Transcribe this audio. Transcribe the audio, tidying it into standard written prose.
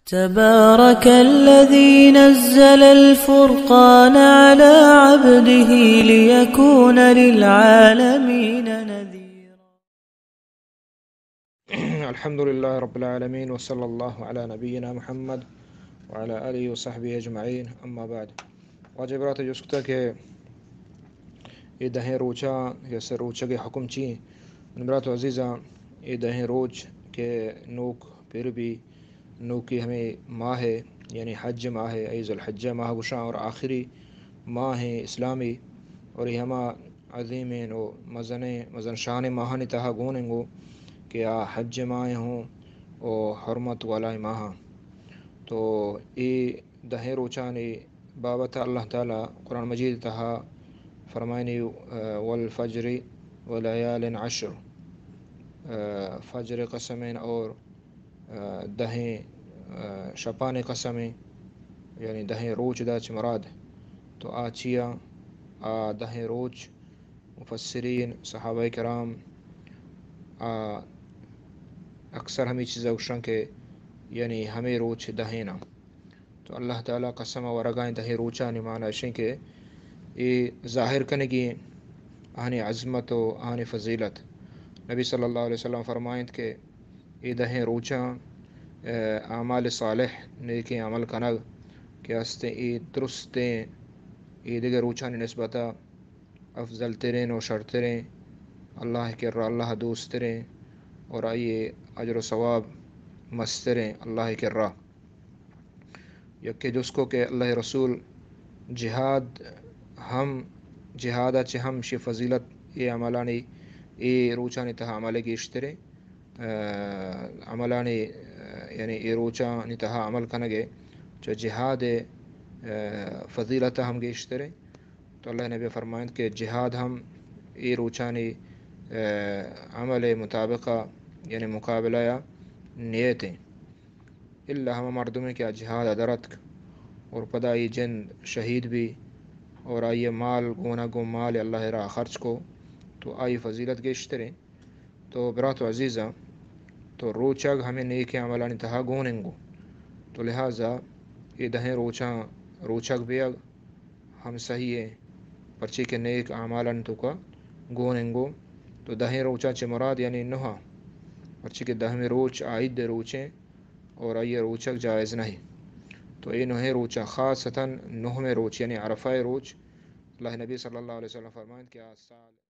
تبارك الذي نزل الفرقان على عبده ليكون للعالمين نذيرا. الحمد لله رب العالمين، وصلى الله على نبينا محمد وعلى آله وصحبه أجمعين. اما بعد، واجب رات جسکتا کہ یہ دہیں روچا یا سر روچا کے حکم چی نمرات عزیزہ یہ دہیں روچ کے نوک پھر بھی نوکی ہمیں ماہ ہے، یعنی حج ماہ ہے، عیز الحجہ ماہ گشاں اور آخری ماہ ہے اسلامی، اور یہ ہما عظیمین و مزن شان ماہانی تہا گونیں گو کہ حج ماہ ہوں او حرمت والا ماہ. تو یہ دہیں روچانی بابت اللہ تعالیٰ قرآن مجید تہا فرمائنی والفجر ولیال عشر، فجر قسمین اور دہیں شپان قسمیں، یعنی دہیں روچ دا چ مراد. تو آچیا دہیں روچ مفسرین صحابہ کرام اکثر ہمیں چیزیں اوشن کے یعنی ہمیں روچ دہینا. تو اللہ تعالیٰ قسم و رگائیں دہیں روچا نمانا شن کے یہ ظاہر کرنے کی آہنی عظمت و آہنی فضیلت. نبی صلی اللہ علیہ وسلم فرمائند کہ یہ دہیں روچا اعمال صالح نیکی عمل کنگ کہ استے ای درستیں ای دیگر روچانی نسبتا افضل ترین و شرطریں، اللہ کے اللہ دوست تریں، اور آئیے اجر و ثواب مستریں اللہ کے راہ. یکے جس کو کہ اللہ رسول جہاد ہم جہاد اچھے ہم شی فضیلت یہ عملانی یہ روچانی تہا عمل گیشترے عملانی یعنی یہ روچانی تہا عمل کنگے جو جہاد فضیلت ہم گیشترے. تو اللہ نبی فرمائند کہ جہاد ہم یہ روچانی عمل مطابقہ یعنی مقابلہ یا نیتیں اللہ ہم مردمیں کیا جہاد ادرت اور پدائی جن شہید بھی اور آئیے مال گونا گو مال اللہ راہ خرچ کو تو آئی فضیلت گیشتریں. تو برات و عزیزہ تو روچگ ہمیں نیک عملانی تہا گوننگو، تو لہٰذا یہ دہیں روچگ بیگ ہم صحیح ہے پرچی کے نیک اعمالن تو کا گوننگو. تو دہیں روچا چھ مراد یعنی نہا پرچی کے دہمیں روچ عائد دے روچیں اور آئیے روچگ جائز نہیں. تو یہ نوہ روچا خاصتاً نہمیں روچ یعنی عرفہ روچ اللہ نبی صلی اللہ علیہ وسلم فرمائند کہ